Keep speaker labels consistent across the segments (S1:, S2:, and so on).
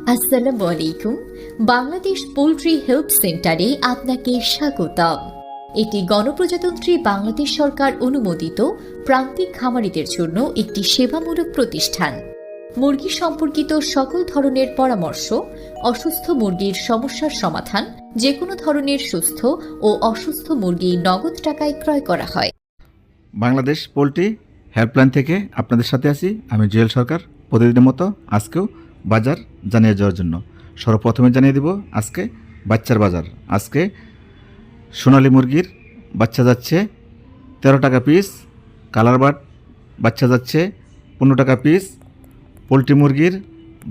S1: আসসালামু আলাইকুম। Bangladesh poultry help সেন্টারে আপনাকে স্বাগতম। এটি গণপ্রজাতন্ত্রী বাংলাদেশ সরকার অনুমোদিত প্রান্তিক খামারিদের জন্য একটি সেবামূলক প্রতিষ্ঠান। মুরগি সম্পর্কিত সকল ধরনের পরামর্শ, অসুস্থ মুরগির সমস্যার সমাধান, যে কোনো ধরনের সুস্থ ও অসুস্থ মুরগি নগদ টাকায় ক্রয় করা হয়।
S2: বাংলাদেশ পোল্ট্রি হেল্পলাইন থেকে আপনাদের সাথে আছি আমি জুয়েল সরকার। প্রতিদিনের মতো আজকেও বাজার জানিয়ে যাওয়ার জন্য সর্বপ্রথমে জানিয়ে দিব আজকে বাচ্চার বাজার। আজকে সোনালী মুরগির বাচ্চা যাচ্ছে 13 টাকা পিস, কালার বার্ড বাচ্চা যাচ্ছে 15 টাকা পিস, পোলট্রি মুরগির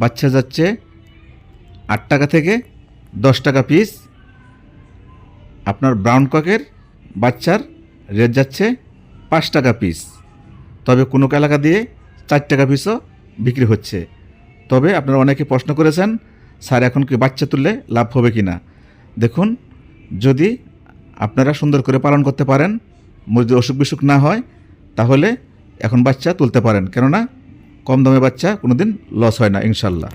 S2: বাচ্চা যাচ্ছে 8 টাকা থেকে 10 টাকা পিস, আপনার ব্রাউন ককের বাচ্চার রেট যাচ্ছে 5 টাকা পিস। তবে কোনো এলাকা দিয়ে 4 টাকা পিসও বিক্রি হচ্ছে। তবে আপনারা অনেকে প্রশ্ন করেছেন, স্যার এখন কি বাচ্চা তুললে লাভ হবে কি না? দেখুন, যদি আপনারা সুন্দর করে পালন করতে পারেন, যদি অসুখ বিসুখ না হয়, তাহলে এখন বাচ্চা তুলতে পারেন। কেননা কম দামে বাচ্চা কোনো দিন লস হয় না ইনশাল্লাহ।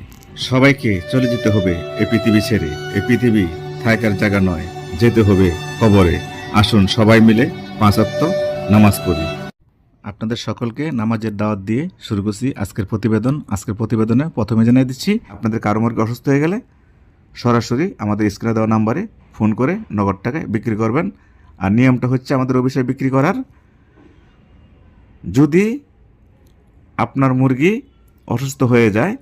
S2: সবাইকে চলে যেতে হবে এই পৃথিবী ছেড়ে। এই পৃথিবী থাকার জায়গা নয়, যেতে হবে কবরে। আসুন সবাই মিলে 5 ওয়াক্ত নামাজ পড়ি। আপনাদের সকলকে নামাজের দাওয়াত দিয়ে শুরু করছি আজকের প্রতিবেদন। আজকের প্রতিবেদনে প্রথমে জানিয়ে দিচ্ছি, আপনাদের কারো মুরগি অসুস্থ হয়ে গেলে সরাসরি আমাদের স্ক্রিনে দেওয়া নাম্বারে ফোন করে নগদ টাকায় বিক্রি করবেন। আর নিয়মটা হচ্ছে আমাদের অফিসে বিক্রি করার, যদি আপনার মুরগি অসুস্থ হয়ে যায়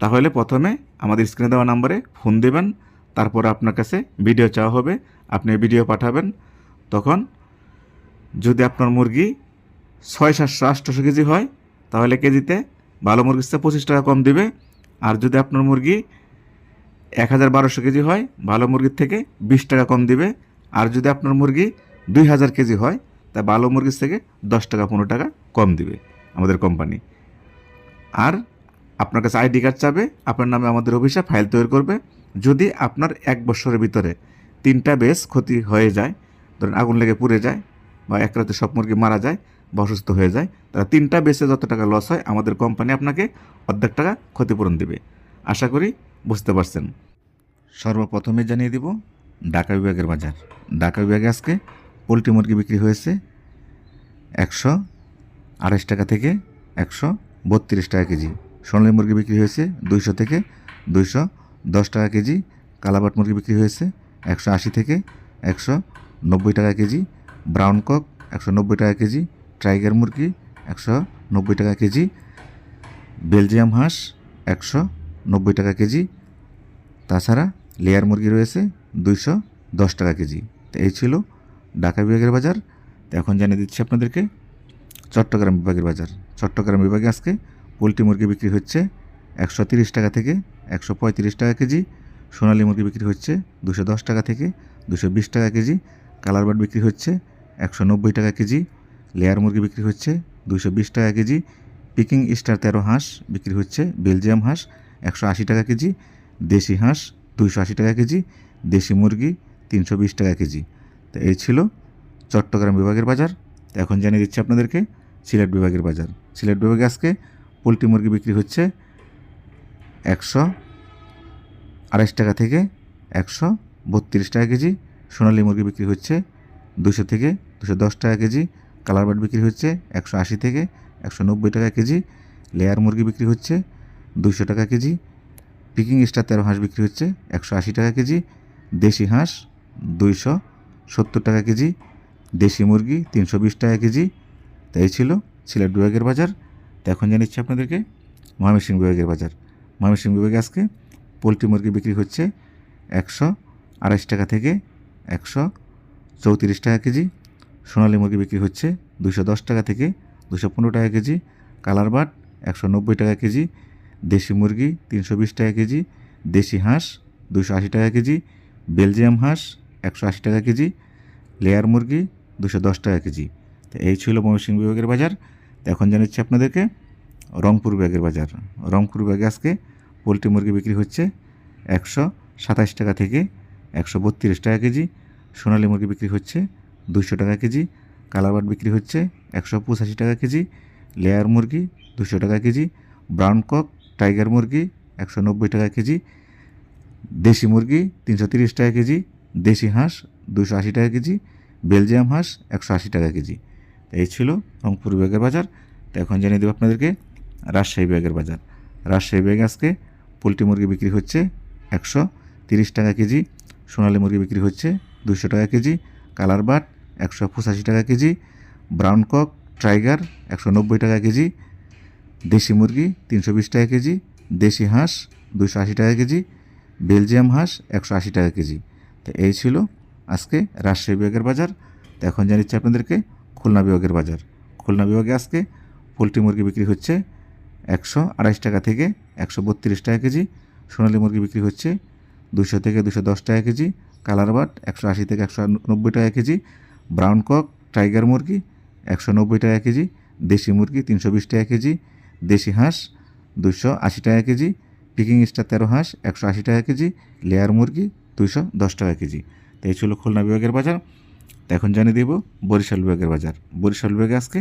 S2: তাহলে প্রথমে আমাদের স্ক্রিনে দেওয়া নাম্বারে ফোন দেবেন। তারপর আপনার কাছে ভিডিও চাওয়া হবে, আপনি ভিডিও পাঠাবেন। তখন যদি আপনার মুরগি 600-700-800 কেজি হয় তাহলে কেজিতে ভালো মুরগির চেয়ে 25 টাকা কম দিবে। আর যদি আপনার মুরগি 1000-1200 কেজি হয়, ভালো মুরগির থেকে 20 টাকা কম দিবে। আর যদি আপনার মুরগি 2000 কেজি হয় তা ভালো মুরগির থেকে 10 টাকা 15 টাকা কম দিবে আমাদের কোম্পানি। আর আপনার কাছে আইডি কার্ড চাবে, আপনার নামে আমাদের অফিসে ফাইল তৈরি করবে। যদি আপনার 1 বছরের ভিতরে 3টা বেস ক্ষতি হয়ে যায়, ধরেন আগুন লেগে পুড়ে যায় বা এক রাতে সব মুরগি মারা যায় বা অসুস্থ হয়ে যায়, তারা 3টা বেসে যত টাকা লস হয় আমাদের কোম্পানি আপনাকে অর্ধেক টাকা ক্ষতিপূরণ দেবে। আশা করি বুঝতে পারছেন। সর্বপ্রথমে জানিয়ে দিব ঢাকা বিভাগের বাজার। ঢাকা বিভাগে আজকে পোলট্রি মুরগি বিক্রি হয়েছে 128 টাকা থেকে 132 টাকা কেজি। সোনালী মুরগি বিক্রি হয়েছে 200 থেকে 210 টাকা কেজি। কালাবাট মুরগি বিক্রি হয়েছে 180 থেকে 190 টাকা কেজি। ব্রাউন কক 190 টাকা কেজি। টাইগার মুরগি 190 টাকা কেজি। বেলজিয়াম হাঁস 190 টাকা কেজি। তাছাড়া লেয়ার মুরগি রয়েছে 210 টাকা কেজি। তো এই ছিল ঢাকা বিভাগের বাজার। তো এখন জানিয়ে দিচ্ছি আপনাদেরকে চট্টগ্রাম বিভাগের বাজার। চট্টগ্রাম বিভাগে আজকে পোলট্রি মুরগি বিক্রি হচ্ছে 130 টাকা থেকে 135 টাকা কেজি। সোনালী মুরগি বিক্রি হচ্ছে 210 টাকা থেকে 220 টাকা কেজি। কালার বার্ড বিক্রি হচ্ছে 190 টাকা কেজি। লেয়ার মুরগি বিক্রি হচ্ছে 220 টাকা কেজি। পিকিং স্টার 13 হাঁস বিক্রি হচ্ছে বেলজিয়াম হাঁস 180 টাকা কেজি। দেশি হাঁস 280 টাকা কেজি। দেশি মুরগি 320 টাকা কেজি। তো এই ছিল চট্টগ্রাম বিভাগের বাজার। তো এখন জানিয়ে দিচ্ছি আপনাদেরকে সিলেট বিভাগের বাজার। সিলেট বিভাগে আজকে পোলট্রি মুরগি বিক্রি হচ্ছে 128 টাকা থেকে 132 টাকা কেজি। সোনালী মুরগি বিক্রি হচ্ছে 200 থেকে 210 টাকা কেজি। কালার বার্ড বিক্রি হচ্ছে 180 থেকে 190 টাকা কেজি। লেয়ার মুরগি বিক্রি হচ্ছে 200 টাকা কেজি। পিকিং স্টার 13 হাঁস বিক্রি হচ্ছে 180 টাকা কেজি। দেশি হাঁস 270 টাকা কেজি। দেশি মুরগি 320 টাকা কেজি। তো এই ছিল সিলেট বিভাগের বাজার। তো এখন জানিচ্ছি আপনাদেরকে ময়মনসিংহ বিভাগের বাজার। ময়মনসিংহ বিভাগে আজকে পোলট্রি মুরগি বিক্রি হচ্ছে 128 টাকা থেকে 134 টাকা কেজি। সোনালী মুরগি বিক্রি হচ্ছে 210 টাকা থেকে 215 টাকা কেজি। কালার বার্ড 190 টাকা কেজি। দেশি মুরগি 320 টাকা কেজি। দেশি হাঁস 280 টাকা কেজি। বেলজিয়াম হাঁস 180 টাকা কেজি। লেয়ার মুরগি 210 টাকা কেজি। তো এই ছিল ময়মনসিংহ বিভাগের বাজার। তো এখন জানাচ্ছি আপনাদেরকে রংপুর বিভাগের বাজার। রংপুর বিভাগে আজকে পোলট্রি মুরগি বিক্রি হচ্ছে 127 টাকা থেকে 132 টাকা কেজি। সোনালী মুরগি বিক্রি হচ্ছে 200 টাকা কেজি। কালার বার্ড বিক্রি হচ্ছে 185 টাকা কেজি। লেয়ার মুরগি 200 টাকা কেজি। ব্রাউন কক টাইগার মুরগি 190 টাকা কেজি, দেশি মুরগি 330 টাকা কেজি, দেশি হাঁস 280 টাকা কেজি, বেলজিয়াম হাঁস 180 টাকা কেজি। এই ছিল রংপুর বিভাগের বাজার। তো এখন জানিয়ে দেবো আপনাদেরকে রাজশাহী বিভাগের বাজার। রাজশাহী বিভাগে আজকে পোলট্রি মুরগি বিক্রি হচ্ছে 130 টাকা কেজি, সোনালী মুরগি বিক্রি হচ্ছে 200 টাকা কেজি, কালার বাট 185 টাকা কেজি, ব্রাউন কক টাইগার 190 টাকা কেজি, দেশি মুরগি 320 টাকা কেজি, দেশি হাঁস 280 টাকা কেজি, বেলজিয়াম হাঁস 180 টাকা কেজি। তো এই ছিল আজকে রাজশাহী বিভাগের বাজার। তো এখন জানিচ্ছি আপনাদেরকে খুলনা বিভাগের বাজার। খুলনা বিভাগে আজকে পোলট্রি মুরগি বিক্রি হচ্ছে 128 টাকা থেকে 132 টাকা কেজি, সোনালী মুরগি বিক্রি হচ্ছে 200 থেকে 210 টাকা কেজি, কালার বাট 180 থেকে 190 টাকা কেজি, ব্রাউন কক টাইগার মুরগি 190 টাকা কেজি, দেশি মুরগি 320 টাকা কেজি, দেশি হাঁস 280 টাকা কেজি, পিকিং স্টার 13 হাঁস 180 টাকা কেজি, লেয়ার মুরগি 210 টাকা কেজি। তো এই ছিল খুলনা বিভাগের বাজার। তো এখন জানিয়ে দেব বরিশাল বিভাগের বাজার। বরিশাল বিভাগে আজকে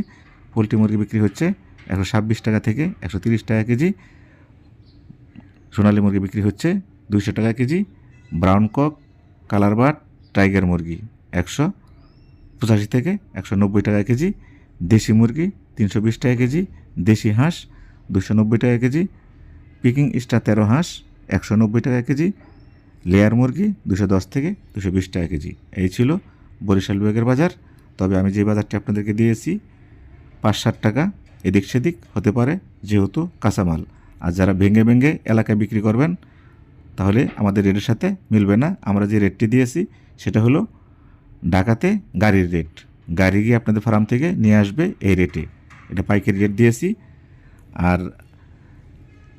S2: পোলট্রি মুরগি বিক্রি হচ্ছে 126 টাকা থেকে 130 টাকা কেজি, সোনালী মুরগি বিক্রি হচ্ছে 200 টাকা কেজি, brown cock colour but tiger মুরগি 185 থেকে 190 টাকা কেজি, দেশি মুরগি 320 টাকা কেজি, দেশি হাঁস 290 টাকা কেজি, পিকিং স্টার 13 হাঁস 190 টাকা কেজি, লেয়ার মুরগি 210 থেকে 220 টাকা কেজি। এই ছিল বরিশাল বিভাগের বাজার। তবে আমি যে বাজারটি আপনাদেরকে দিয়েছি 5-7 টাকা এদিক সেদিক হতে পারে, যেহেতু কাঁচামাল। আর যারা ভেঙে ভেঙে এলাকায় বিক্রি করবেন তাহলে আমাদের রেটের সাথে মিলবে না। আমরা যে রেটটি দিয়েছি সেটা হলো ঢাকাতে গাড়ির রেট, গাড়ি গিয়ে আপনাদের ফার্ম থেকে নিয়ে আসবে এই রেটে, এটা পাইকারি রেট দিয়েছি। আর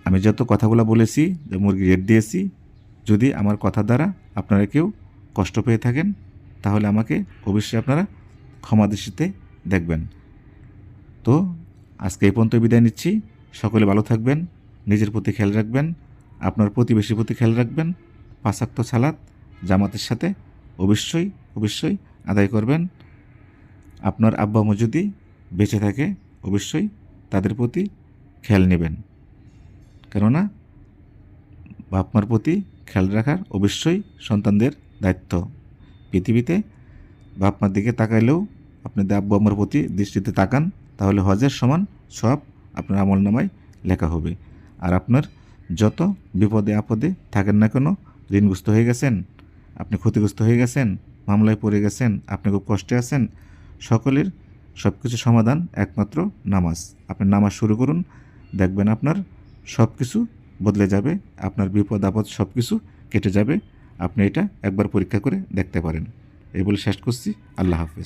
S2: আমি যত কথাগুলো বলেছি যে মুরগির রেট দিয়েছি, যদি আমার কথা দ্বারা আপনারা কেউ কষ্ট পেয়ে থাকেন তাহলে আমাকে অবশ্যই আপনারা ক্ষমা দৃষ্টিতে দেখবেন। তো আজকে এই পর্যন্ত বিদায় নিচ্ছি। সকলে ভালো থাকবেন, নিজের প্রতি খেয়াল রাখবেন, আপনার প্রতিবেশীর প্রতি খেয়াল রাখবেন। 5 ওয়াক্ত সালাত জামাতের সাথে অবশ্যই অবশ্যই আদায় করবেন। আপনার আব্বা আম্মু যদি বেঁচে থাকে অবশ্যই তাদের প্রতি খেয়াল নেবেন, কেননা বাপ মার প্রতি খেয়াল রাখার অবশ্যই সন্তানদের দায়িত্ব। পৃথিবীতে বাপ মার দিকে তাকাইলেও আপনাদের আব্বু আম্মার প্রতি দৃষ্টিতে তাকান, তাহলে হজের সমান সব আপনার আমল নামায় লেখা হবে। আর আপনার যত বিপদে আপদে থাকেন না কেন, ঋণগ্রস্ত হয়ে গেছেন, আপনি ক্ষতিগ্রস্ত হয়ে গেছেন, মামলায় পড়ে গেছেন, আপনি খুব কষ্টে আছেন, সকলের সব কিছু সমাধান একমাত্র নামাজ। আপনি নামাজ শুরু করুন, দেখবেন আপনার সব কিছু বদলে যাবে, আপনার বিপদ আপদ সব কিছু কেটে যাবে। আপনি এটা একবার পরীক্ষা করে দেখতে পারেন। এই বলে শেষ করছি। আল্লাহ হাফেজ।